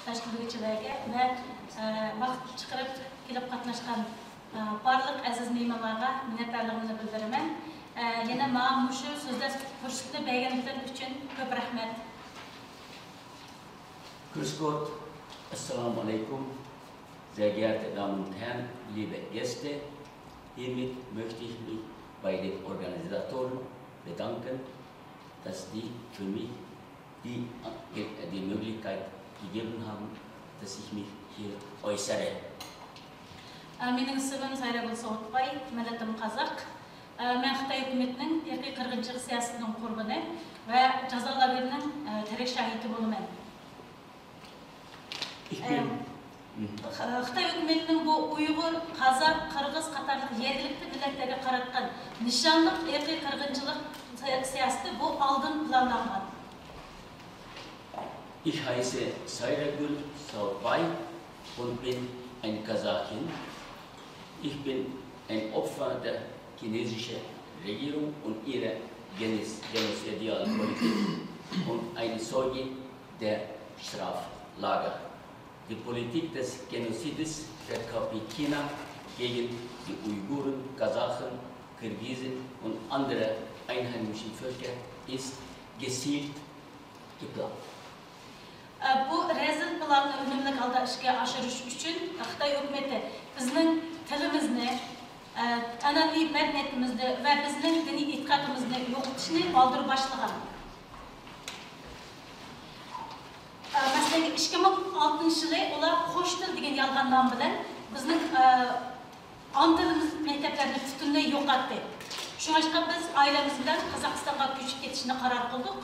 tashkilotchilarga va vaqt chiqarib kelib qatnashgan barliq aziz mehmonlarga minnatdorligimni bildiraman. Yana men shu so'zda fursatni berganliklaring uchun ko'p rahmat. Grüß Gott, Assalamu alaikum, sehr geehrte Damen und Herren, liebe Gäste. Hiermit möchte ich mich bei den Organisatoren bedanken, dass die für mich die Möglichkeit gegeben haben, dass ich mich hier äußere. Mening ismim Sayragul Soğutbay, millatim Qazaq. Men Xitoy hukumatining irqiy qirg'inchilik siyosatining qurboni va jazolarining tirik shahidi bo'laman. Xitoy hukumatining bu Uyg'ur, Qozoq, Qirg'iz qatorli yerlikli millatlarga qaratgan nishonli irqiy qirg'inchilik siyosati bu oldin planlangan. Ich heiße Sayragul Soğutbay und bin ein Kasachin. Ich bin ein Opfer der chinesischen Regierung und ihrer genozidalen Politik und ein Zeuge der Straflager. Die Politik des Genozides der China gegen die Uiguren, Kasachen, Kirgisen und andere einheimischen Völker ist gezielt geplant. Bu rezil planni unumli holda ishga oshirish uchun Xitoy hukumati bizning tilimizni, an'anaviy madaniyatimizni va bizning diniy e'tiqodimizni yo'qotishni oldirib boshlagan. Masalan, 2006 yılı ular Xo'sh til degan yolg'on nom bilan bizning ana tilimiz maktablarini butunlay yo'qotdi. Shunga biz ailamiz bilan Qozog'istonga ko'chib ketishni qaror qildik.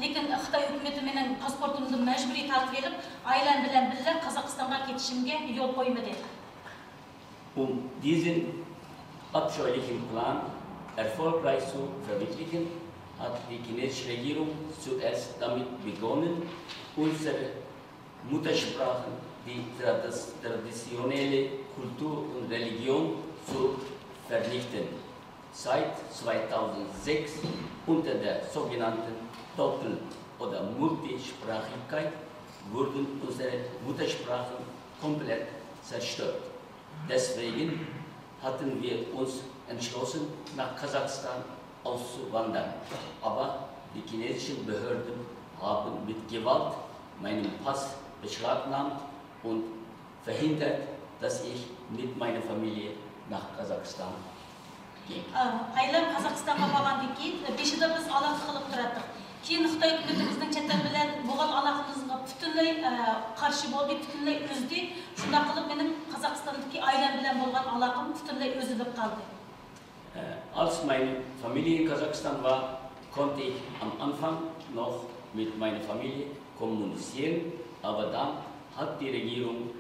Lekin Xitoy hukumati mening pasportimni majburiy tortib berib, ailem bilan birga Qozog'istonga ketishimga yo'l qo'ymadi. Diesen abscheulichen Plan erfolgreich zu verwirklichen, hat die chinesische Regierung zuerst damit begonnen, unsere Muttersprachen, die traditionelle Kultur und Religion zu vernichten. Seit 2006 unter der sogenannten Doppel- oder Multisprachigkeit wurden unsere Muttersprachen komplett zerstört. Deswegen hatten wir uns entschlossen, nach Kasachstan auszuwandern. Aber die chinesischen Behörden haben mit Gewalt meinen Pass beschlagnahmt und verhindert, dass ich mit meiner Familie nach Kasachstan ging. Ailem Kazakistan'a borgandan keyin 5 yilda biz aloqa qilib turardik. Keyin Xitoy hukumati bizning chet el bilan bo'lgan aloqamizga butunlay qarshi bo'ldi, butunlay uzdi. Shunday qilib mening Qozog'istondagi ailem bilan bo'lgan aloqam butunlay uzilib qoldi. Als meine Familie in Kasachstan war, konnte ich am Anfang noch mit meiner Familie kommunizieren, aber dann hat die Regierung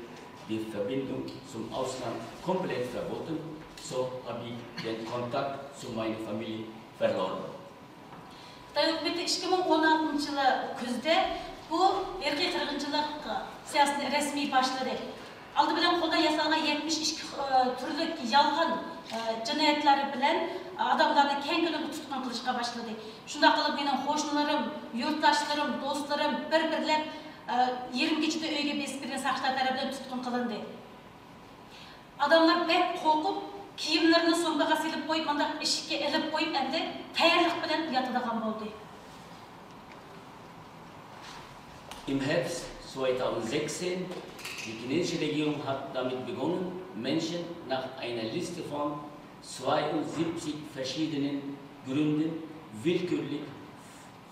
die Verbindung zum Ausland komplett verboten. So habe ich den Kontakt zu meiner Familie verloren. Xitoy hukumati 2016 yılı kuzda bu irqiy qirg'inchilik siyosatini rasmiy boshladi. Aldı bilan qo'lda yasalgan 72 turli yolg'on jinoyatlari bilan odamlarni keng ko'lamda tutqun qilishga boshladi. Shunday qilib mening qo'shnilarim, yurtdoshlarim, do'stlarim bir-birlab 20 kechada uyga besib kirgan saqchilar tomonidan tutqun qilindi. Odamlar bek qo'rqib, kiyimlarini so'mbaga silib qo'yib, mana eshikka ilib qo'yib, endi tayyorlik bilan yotadigan bo'ldi. Im Herbst 2016 die chinesische Regierung hat damit begonnen, Menschen nach einer Liste von 72 verschiedenen Gründen willkürlich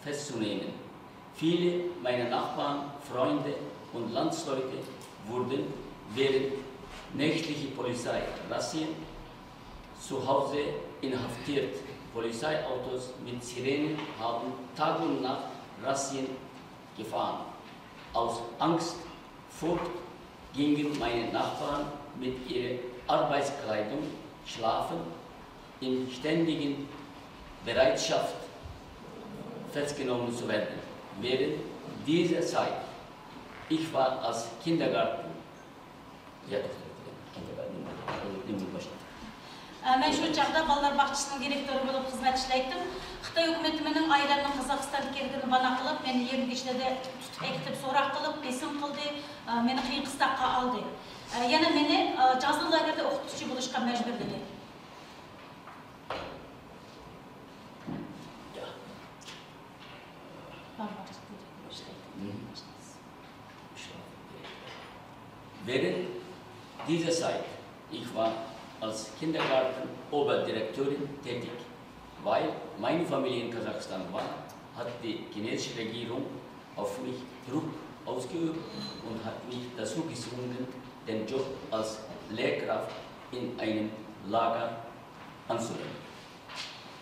festzunehmen. Viele meiner Nachbarn, Freunde und Landsleute wurden während nächtlicher Polizeirazzien zu Hause inhaftiert. Polizeiautos mit Sirenen haben Tag und Nacht Razzien gefahren. Aus Angst, Furcht gingen meine Nachbarn mit ihrer Arbeitskleidung schlafen, in ständigen Bereitschaft festgenommen zu werden. Während dieser Zeit, ich war als Kindergarten, Men shu chaqda bolalar bog'chasining direktori bo'lib xizmat ishlaydim. Xitoy hukumati mening oilamning Qozog'istonga kelganini bana qilib, meni yerimga ishladi, ekitib so'roq qilib, besim qildi, meni qiyin qisloqqa oldi. Yana meni jazoli lagerda o'qituvchi bo'lishga majburladi. Während dieser Zeit, ich war als Kindergarten-Oberdirektorin tätig, weil meine Familie in Kasachstan war, hat die chinesische Regierung auf mich Druck ausgeübt und hat mich dazu gezwungen, den Job als Lehrkraft in einem Lager anzunehmen.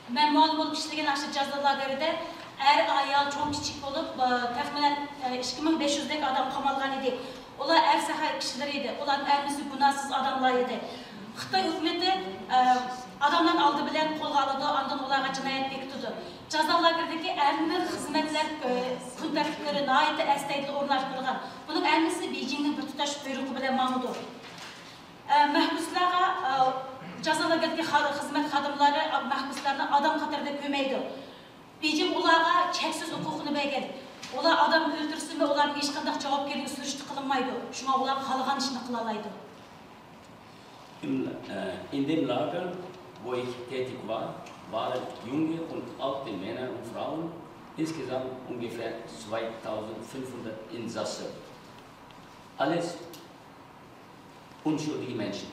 Ben ma'lum bo'lib ishlagan aşırı jazol lagerida ayol cho'ng kichik bo'lib, taxminan 2500 dek adam qamalgan edi. Ular sahar kishilar edi. Ularning hammasi gunohsiz odamlar edi. Xitoy hukumati adamlarni oldi bilan qo'lga oldi, undan ularga jinoyat bekitdi. Jazol lageridagi bir xizmatlar kun tartiblari nihoyatda astoydil o'rnashtirilgan. Buning hammasi Beijingning bir tutash buyrug'i bilan ma'lumdir. Mahbuslarga jazol lageridagi xizmat xodimlari mahbuslarni odam qatorida ko'maydi. Beijing ularga cheksiz huquqni bergan. Ular adam öldürsün ve ular hech qanday javobgarlik surishti qilinmaydi. Shunga ular xohlagan ishni qila oladi. In dem Lager, wo ich tätig war, waren junge und alte Männer und Frauen, insgesamt ungefähr 2500 Insassen. Alles unschuldige Menschen.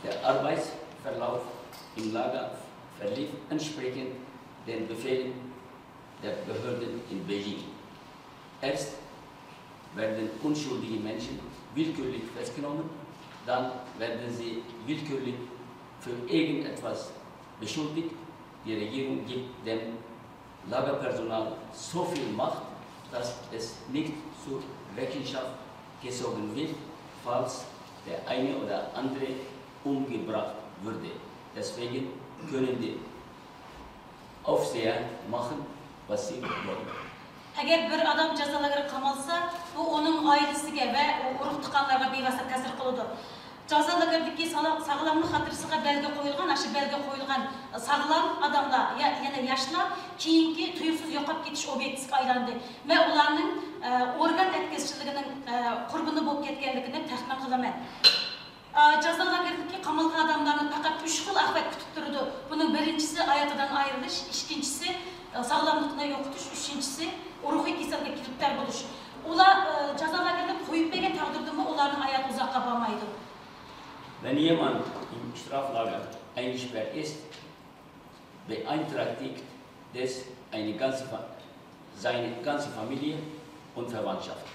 Der Arbeitsverlauf im Lager verlief entsprechend den Befehlen der Behörden in Beijing. Erst werden unschuldige Menschen willkürlich festgenommen, dann werden sie willkürlich für irgendetwas beschuldigt. Die Regierung gibt dem Lagerpersonal so viel Macht, dass es nicht zur Rechenschaft gezogen wird, falls der eine oder andere umgebracht würde. Deswegen können die Aufseher machen, was sie wollen. Eğer bir adam jazol lagerga qamalsa, bu onun ailesiga va urug' tuqqanlarga bevosita ta'sir qiladi. Jazol lagerdagi sog'lomlik xotirasiga belgi qo'yilgan, aşı belgi qo'yilgan sog'lom odamlar, yana yoshlar keyingi tuyuqsiz yo'qolib ketish obyektiga aylandi va ularning organ etkazishligining qurboni bo'lib ketganligini taxmin qilaman. Jazol lagerdagi qamalgan odamlarni faqat 3 xil ahvat kutib turdi. Buning birinchisi hayotidan ayrilish, ikkinchisi sağlamlıkla yo'qotish, uchinchisi ruhiy kasallikka giriftor bo'lish. Ular jazol lagerida qo'yib bergan taqdirdami ularning hayoti uzoqqa bormaydi. Wenn jemand im Straflager eingesperrt ist, beeinträchtigt das seine ganze Familie und Verwandtschaft.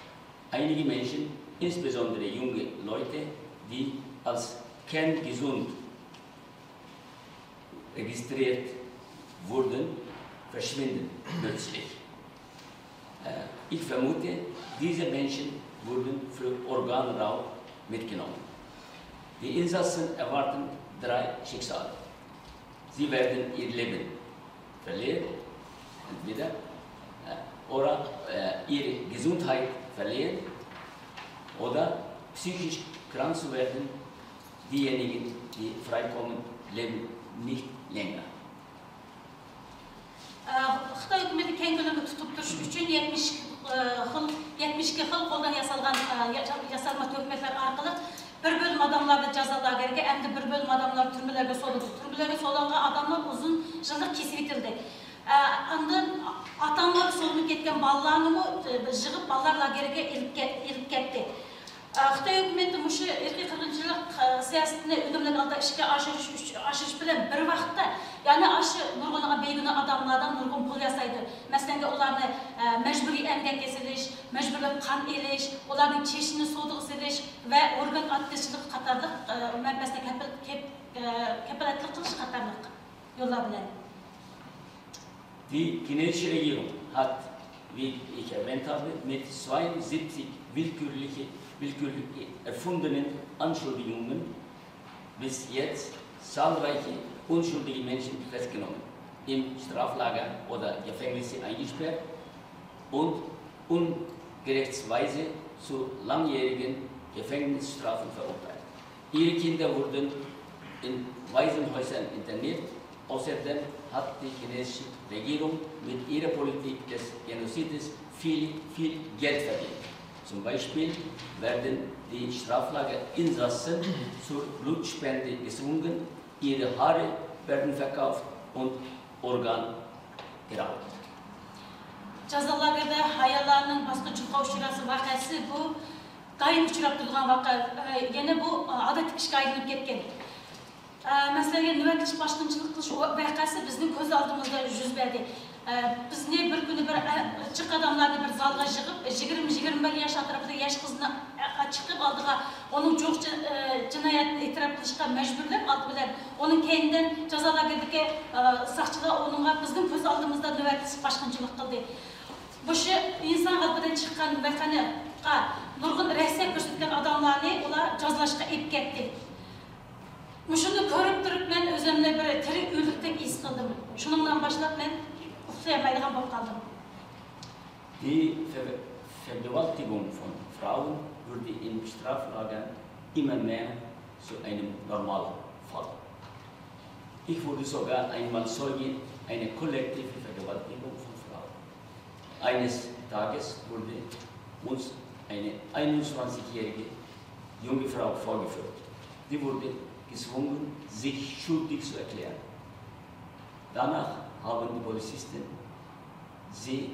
Einige Menschen, insbesondere junge Leute, die als kerngesund registriert wurden, verschwinden plötzlich. Ich vermute, diese Menschen wurden für Organraub mitgenommen. Die Insassen erwarten 3 Schicksale. Sie werden ihr Leben verlieren, entweder oder ihre Gesundheit verlieren oder psychisch krank zu werden. Diejenigen, die freikommen, leben nicht länger. Xitoy hukumati keng ko'lamda tutib turish uchun 72 xil qo'ldan yasalgan yasalma to'qmatlar orqali bir bo'lim odamlarni jazo lageriga, endi bir bo'lim odamlar turmalarga solindi. Turmalarga solingan odamlar uzun yillik kesib etildi. Undan ota-onalar solinib ketgan bolalarni yig'ib bolalar lageriga ilib ketdi. Xitoy hukumati mushu erkak qirg'inchilik siyosatini unumli holda ishga oshirish bilan bir vaqtda, ya'ni aşı nurg'unga begona odamlardan nurg'un pul yasaydi. Masalan, ularni majburiy emgak kesilish, majburlab qon elish, ularning cheshini suvdiq silish va organ attishlik qatorliq manbasini kapolatlik qilish qatorliq yo'llar bilan. Die chinesische Regierung hat, wie ich erwähnt habe, mit 72 willkürlich erfundenen Anschuldigungen bis jetzt zahlreiche unschuldige Menschen festgenommen, im Straflager oder Gefängnisse eingesperrt und ungerechtsweise zu langjährigen Gefängnisstrafen verurteilt. Ihre Kinder wurden in Waisenhäusern interniert Außerdem hat die chinesische Regierung mit ihrer Politik des Genozides viel Geld verdient. Zum Beispiel werden die Straflagerinsassen zur Blutspende gezwungen, ihre Haare werden verkauft und Organ geraubt. Жазаларда аяларның басқа жұлқау ұшырасы вақасы бұл дайым ұшырап тұрған вақа, яны бұл адаттық ішке айналып кеткен. Мәселен, нөбәтліш башқыншылық қылыш вақасы біздің көз алдымызда жүз берді. Бізде бір күні бір чық адамларды бір залға жығып, 20-25 яш атрапты яш қызына çıkıp aldığa onun çok cinayetini itiraf kılışka mecburlar aldı bilen onun kendinden cezalar verdik sakçılar onunla bizim göz aldığımızda nöbetçi başkançılık kıldı. Bu şu insan kalbiden çıkan vakanı nurgun rehsen göstergen adamlarını ola cezalaşka ip gitti. Şunu görüp durup ben özümle bir teri öldükten iz kıldım. Şununla başlayıp ben uxlayamaydıgan bolup kaldım. Die Vergewaltigung von Frauen wurde in Straflagern immer mehr zu einem normalen Fall. Ich wurde sogar einmal Zeuge einer kollektiven Vergewaltigung von Frauen. Eines Tages wurde uns eine 21-jährige junge Frau vorgeführt. Die wurde gezwungen, sich schuldig zu erklären. Danach haben die Polizisten sie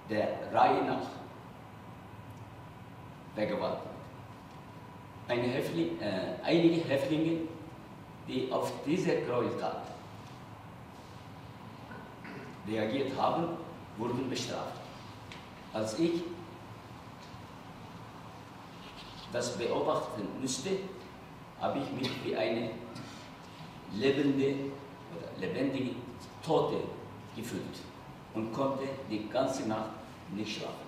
der Reihe nach vergewaltigt. Einige Häftlinge, die auf diese Gräueltat reagiert haben, wurden bestraft. Als ich das beobachten musste, habe ich mich wie eine lebendige Tote gefühlt und konnte die ganze Nacht nicht schlafen.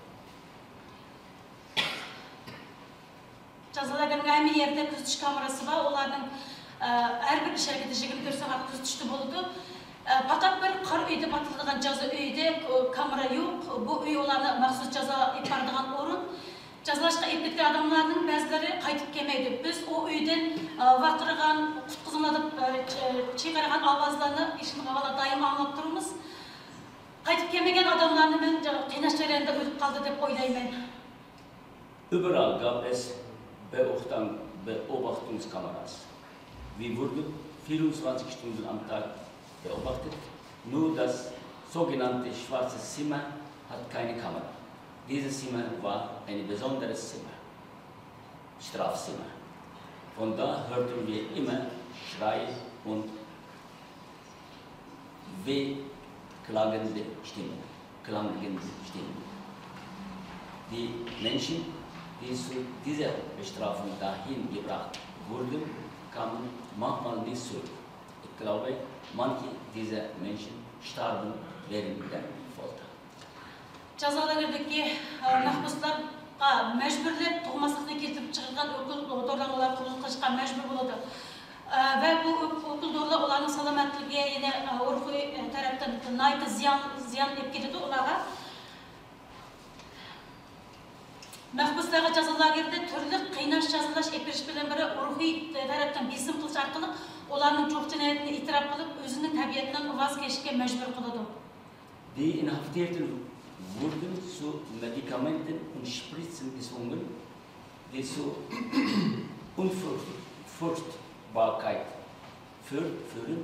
Жазалардан әйме ерде күз түш камерасы бар, олардың әрбір іш әрекеті 24 сағат күз түшті болды. Fakat bir qar uyda batırılgan жаза uyda kamera yok. Bu uy olanı maxsus жаза ipardığan orun. Жазалашқа ipletken adamlarının bazıları qaytıp kelmeydi. Biz o uydan vaqırıgan, qutqızımladıp çıkarıgan avazlarını işin havalar daim anlap durumuz. Qaytıp kelmegen adamlarını ben qiynaş jarayonida ölüp kaldı deb oylayman. Überall gab es Beobachtungskameras. Wir wurden 24 Stunden am Tag beobachtet. Nur das sogenannte schwarze Zimmer hat keine Kamera. Dieses Zimmer war ein besonderes Zimmer, Strafzimmer. Von da hörten wir immer Schreie und wehklagende Stimmen. Die Menschen, die zu dieser Bestrafung dahin gebracht wurden, kamen manchmal nicht zurück. Ich glaube, manche dieser Menschen starben während der Folter. Жазалардагы махбустарга мәҗбүрләп тугмаслыкны кертип чыгарган өкүл дорламалар кылышка мәҗбүр булды. Ва бу өкүл дорлар уларның саламатлыгы яна урфи тараптан найты зыян дип келди уларга. Mahbuslarga жазаларда түрлі қинаш жазалаш эпириш bilen biri urfiy tarafdan besim qilish orqali ularning çok cinayetini itiraf qilib, o'zining tabiatidan voz kechishga majbur qiladi. Die Inhaftierten wurden zu Medikamenten und Spritzen gezwungen, die zur Unfruchtbarkeit führen.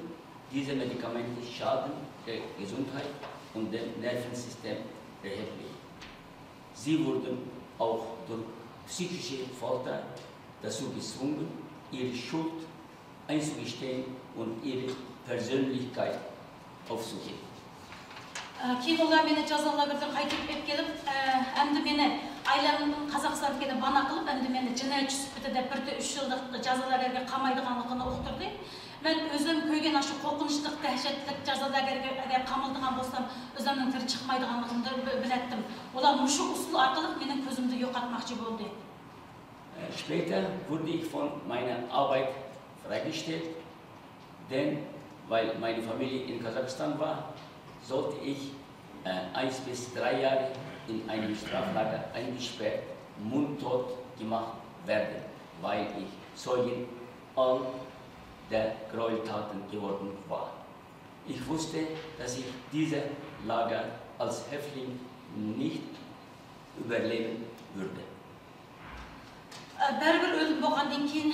Diese Medikamente schaden der Gesundheit und dem Nervensystem erheblich. Sie wurden auch durch psychische Folter dazu gezwungen, ihre Schuld einzugestehen und ihre Persönlichkeit aufzugeben. Keyin ular meni jazolarga qaytib kelib, endi meni aylamning Qozog'istonga kelib bana qilib, endi meni jinoyatchi sifatida 1-3 yillik jazolarga qamaydiganligini uqtirdi. Men o'zim ko'ygan shu qo'rqinchli, dahshatli jazolarga agar qamaldigan bo'lsam, o'zimning tiri chiqmaydiganligini biletdim. Ular mushu usul orqali mening ko'zimni yo'qotmoqchi bo'ldi. Später wurde ich von meiner Arbeit freigestellt, denn weil meine Familie in Kasachstan war, sollte ich 1 bis 3 Jahre in einem Straflager eingesperrt, mundtot gemacht werden, weil ich Zeugen all der Gräueltaten geworden war. Ich wusste, dass ich diese Lager als Häftling nicht überleben würde. Бәрібір өлім болғаннан кейін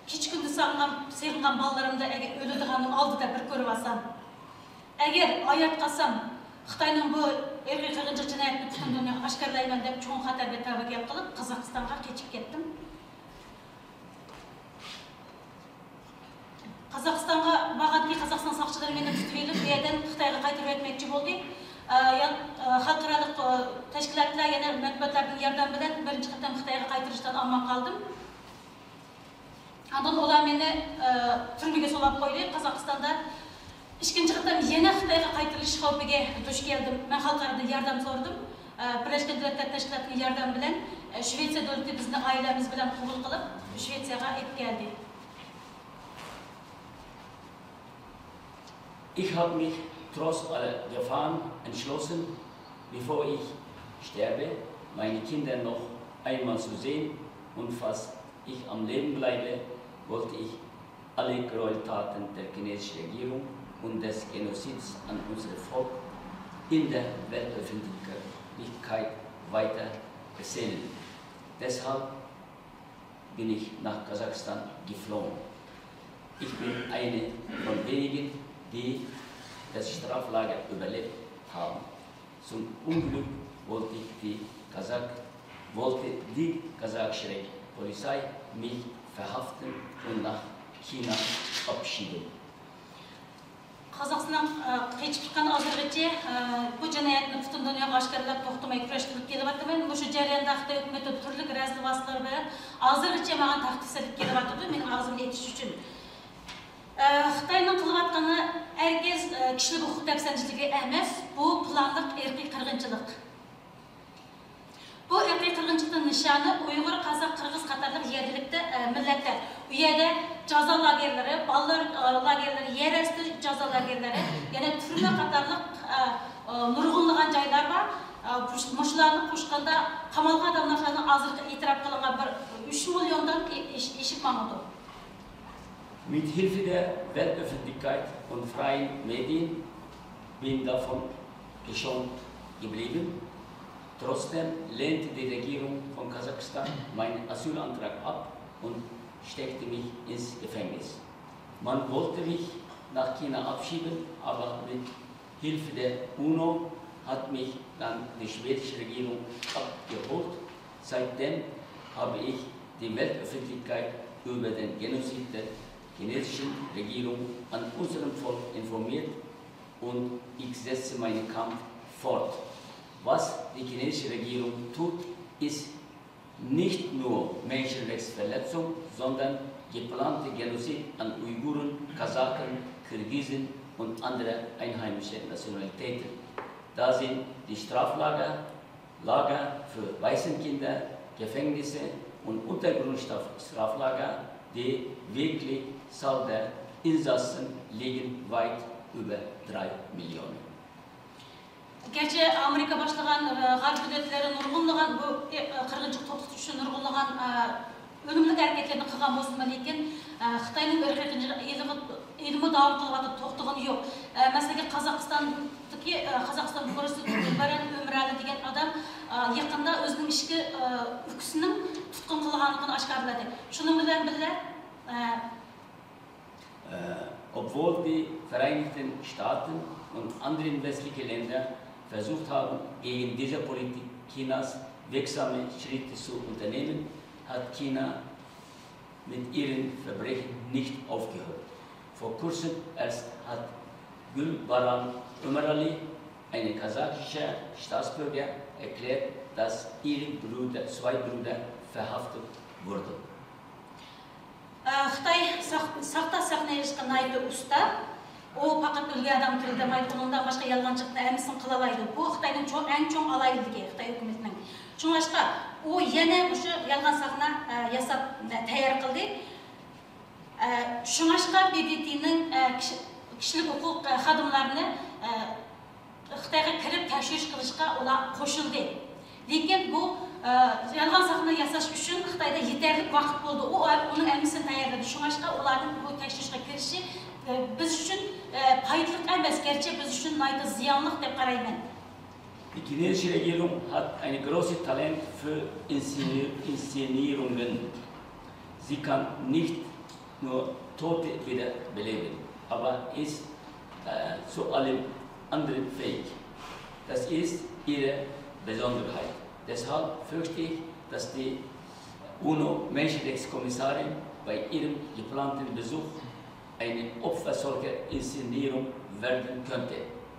кешкүнді сағынған балаларымды өлідіғаным алдыда бір көріп алсам. Әгер аят қалсам, Қытайның бұл ерге қырғыншылық жинайтын күтімдігіне ашқарлаймын деп чоң қатарда тәуекел қылып, Қазақстанға кешіп кеттім. Қазақстанға бағанки Қазақстан сақшылары мені түтіп еліп, бұядан Қытайға қайтырып етмекші болды. Халықаралық тәшкілаттар, яғни мәтбуаттардың ярдам білен бірінші қаттан Қытайға қайтырыштан аман қалдым. Андан олар мені түрмеге солап қойды. Қазақстанда ikkinchi qatam yana Xitoyga qaytirish xavfiga duch keldim. Men xalqlardan yordam so'radim. Birlashgan Davlatlar Tashkilotining yordami bilan Shvetsiya davlati bizni oilamiz bilan qabul qilib, Shvetsiyaga olib keldi. Ich habe mich trotz aller Gefahren entschlossen, bevor ich sterbe, meine Kinder noch einmal zu sehen, und falls ich am Leben bleibe, wollte ich alle Gräueltaten der chinesischen Regierung und des Genozids an unserem Volk in der Weltöffentlichkeit weiter erzählen. Deshalb bin ich nach Kasachstan geflohen. Ich bin eine von wenigen, die das Straflager überlebt haben. Zum Unglück wollte die kasachische Polizei mich verhaften und nach China abschieben. Қазақстаннан қечіп шыққан азырғыча бұл жәнаяттың бүтін дүнияға ашқарылап тоқтамай күрештіліп келіп атымен. Мұшы жарияңда Қытай үкіметі түрлік рәзді басылар бәрі азырғыча маған тақтисіліп келіп атыды, мен ağzımды етіш үшін. Қытайның қылып атқаны әркез кішілік құқық тәпсәншілігі әмес, бұл пландық ерқи қырғыншылық. Bu erkek kırgınçılığın nişanı Uygur, Kazak, Kırgız Katarlık yerlilikte milletler. Bu yerde caza lagerleri, ballar lagerleri, yerüstü caza lagerleri, yani türlü Katarlık nurgunluğun caylar var. Muşlarını kuşkanda kamalga adamlarını azırlık itiraf kılığına 3 milyondan eşit mamadu. Mit Hilfe der Weltöffentlichkeit und freien Medien bin davon geschont geblieben. Trotzdem lehnte die Regierung von Kasachstan meinen Asylantrag ab und steckte mich ins Gefängnis. Man wollte mich nach China abschieben, aber mit Hilfe der UNO hat mich dann die schwedische Regierung abgeholt. Seitdem habe ich die Weltöffentlichkeit über den Genozid der chinesischen Regierung an unserem Volk informiert und ich setze meinen Kampf fort. Was die chinesische Regierung tut, ist nicht nur Menschenrechtsverletzung, sondern geplante Genozid an Uiguren, Kasachen, Kirgisen und andere einheimische Nationalitäten. Da sind die Straflager, Lager für Waisenkinder, Gefängnisse und Untergrundstraflager, die wirklich Zahl der Insassen liegen weit über 3 Millionen. Gerçi Amerika başlayan Garp devletleri nurgunlagan bu kırgınçılık to'xtatish uchun nurgunlagan ölümlük hareketlerini kılgan bolsun lekin Xitoyning ilmi davom qilyapti, to'xtagani yo'q. Masalan, Qozog'iston fuqarosi Baran Ömrali degan odam yaqinda o'zining ishki ukisining tutqun qilganligini oshkorladi. Shuning bilan birga obwohl die Vereinigten Staaten und andere westliche Länder versucht haben, gegen diese Politik Chinas wirksame Schritte zu unternehmen, hat China mit ihren Verbrechen nicht aufgehört. Vor kurzem erst hat Gülbaran Ömerali, ein kasachischer Staatsbürger, erklärt, dass ihre zwei Brüder verhaftet wurden. Xitoy saqta saqlayışqa naydi usta. O faqat o'lgan odam tirildamaydi, undan boshqa yolg'onchilikni amisin qilalaydi. Bu Xitoyning eng cho'ng alayligi, Xitoy hukumatining. Shunga o yana o'sha yolg'on saqna yasab tayyor qildi. Shunga BDTning kishilik huquq xodimlarini Xitoyga kirib tashvish qilishga ular qo'shildi. Lekin bu yalgan sahna yasaş üçün Xitayda yeterli vaqt bo'ldi. O onun elmisini tayyorladi. Şuңашqa ularning bu tekshirishga kirishi biz üçün foydali emas, gerçi biz üçün nayda ziyanlıq deb qarayman. Die chinesische Regierung hat ein großes Talent für Inszenierungen. Sie kann nicht nur Tote wiederbeleben, aber ist zu allem anderen fähig. Das ist ihre Besonderheit. Deshalb fürchte ich, dass die UNO-Menschenrechtskommissarin bei ihrem geplanten Besuch eine Opfer solcher Inszenierung werden könnte.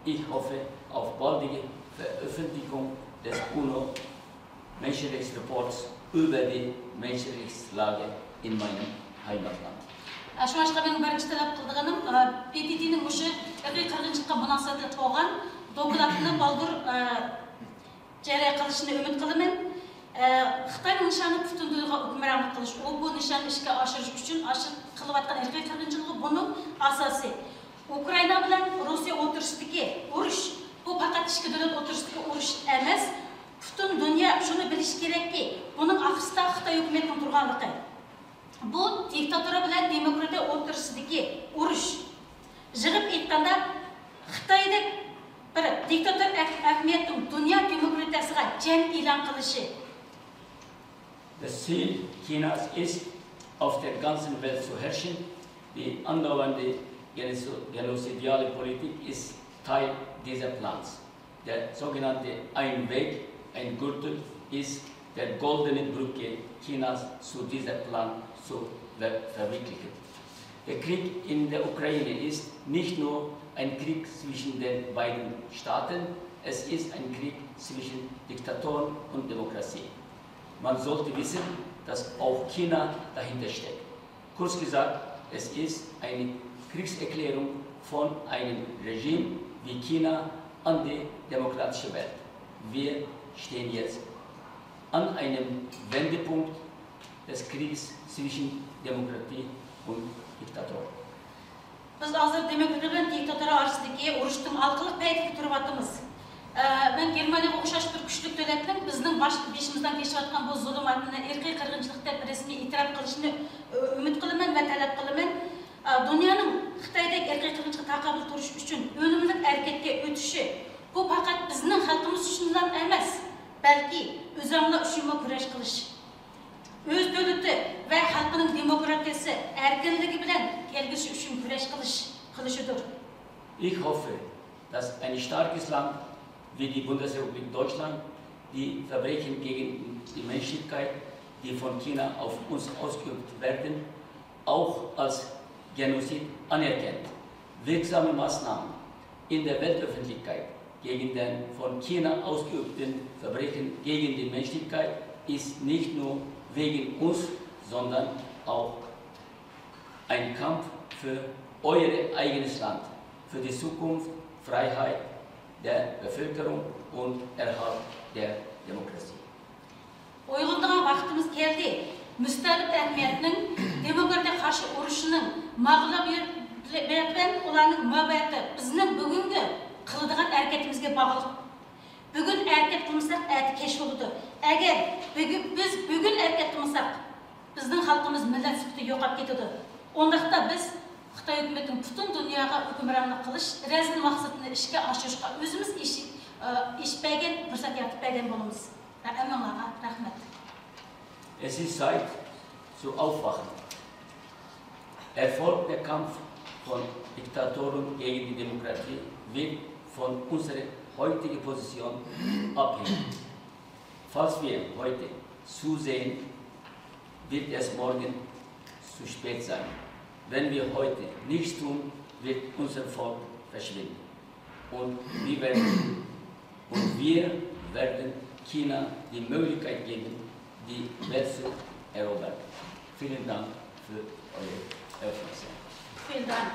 Ich hoffe auf baldige Veröffentlichung des UNO-Menschenrechtsreports über die Menschenrechtslage in meinem Heimatland. Şuңашqa benim birinci talep kıldığım PPT'nin muşu ırgı kırgınçılıkka münasebetli toğan dokladını baldır cere kılışını ümit kılımın. Xitayning nişanı bütün dünyaya hükümranlık kılış. O bu nişanı işe aşırış üçün aşır kılıvatkan ırgı kırgınçılığı bunun asası. Ukrayna bilen Rusya oturuşdaki uruş. Bu fakat işki devlet oturuşdaki uruş emas. Bütün dünya şunu biliş gerek ki bunun akısında Xitay hükümetinin turganlığı. Bu diktatörü bilen demokratiya oturuşdaki uruş. Jığıp aytkanda Xitayda bir diktatör hükümetin dünya demokratiyasına jang e'lon qilishi. Das Ziel Chinas ist, auf der ganzen Welt zu herrschen. Die andauernde genozidale Politik ist Teil dieser Plans. Der sogenannte Ein Weg, ein Gürtel ist der goldene Brücke Chinas zu diesem Plan zu verwirklichen. Der Krieg in der Ukraine ist nicht nur ein Krieg zwischen den beiden Staaten, es ist ein Krieg zwischen Diktatoren und Demokratie. Man sollte wissen, dass auch China dahinter steckt. Kurz gesagt, es ist eine Kriegserklärung von einem Regime wie China an die demokratische Welt. Wir stehen jetzt an einem Wendepunkt des Kriegs zwischen Demokratie und Diktator. Biz hazır demokrati bilen diktatör arasındaki uruştun alqılıq paytida turib atamiz. Ben Germaniyaga o'xshash bir kuchli davlatning bizning beshimizdan kechayotgan bu zulmatni, irqiy qirg'inchilik deb rasmiy e'tirof qilishini umid qilaman va talab qilaman. Dunyoning Xitoydagi irqiy qirg'inchilikka taqobil turish uchun o'limlik harakatga o'tishi bu faqat bizning xalqimiz uchun emas, balki o'zinglar uchun kurash qilish. Öz devleti ve halkının demokrasisi erkinligi bilen kelgisi üçün kurash qilishdir. Ich hoffe, dass ein starkes Land wie die Bundesrepublik Deutschland die Verbrechen gegen die Menschlichkeit, die von China auf uns ausgeübt werden, auch als Genozid anerkennt. Wirksame Maßnahmen in der Weltöffentlichkeit gegen den von China ausgeübten Verbrechen gegen die Menschlichkeit ist nicht nur wegen uns, sondern auch ein Kampf für euer eigenes Land, für die Zukunft, Freiheit der Bevölkerung und Erhalt der Demokratie. Oyğunduğun vaxtımız geldi. Müstəbit əhmiyyətinin demokratiya qarşı uruşunun məğlubiyyəti onların mübayyəti bizning bugungi qıladigan hərəkətimizə bağlı. Bugün hərəkət qılmasaq, əti keş oldu. Əgər biz bugün hərəkət qılmasaq, bizning xalqimiz millat sübütü yo'qolib ketadi. Ondaqda biz Xitoy hökumətinin bütün dünyaya hükümranlıq qilish, rəzil maqsadını işə aşırışqa özümüz iş bəgən, fürsət yaratıb bəgən bolumuz. Rahmet. Es ist Zeit zu aufwachen. Erfolg der Kampf von Diktatoren gegen die Demokratie wird von unserer heutigen Position abhängen. Falls wir heute zusehen, wird es morgen zu spät sein. Wenn wir heute nichts tun, wird unser Volk verschwinden. Und wir werden China die Möglichkeit geben, die Welt zu erobern. Vielen Dank für eure Aufmerksamkeit. Vielen Dank.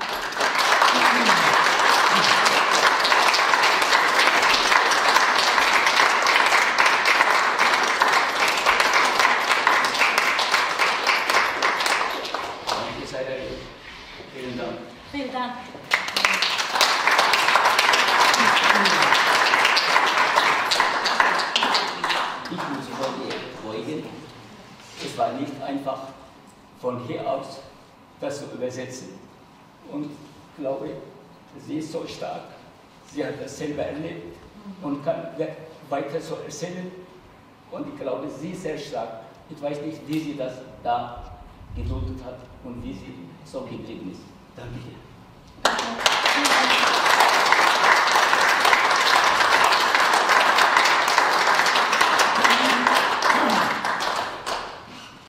Vielen Dank. Vielen Dank. Ich muss es war nicht einfach, von hier aus das zu übersetzen. Und ich glaube, sie ist so stark. Sie hat das selber erlebt und kann weiter so erzählen. Und ich glaube, sie ist sehr stark. Ich weiß nicht, wie sie das da geduldet hat und wie sie so geblieben ist. Danke dir.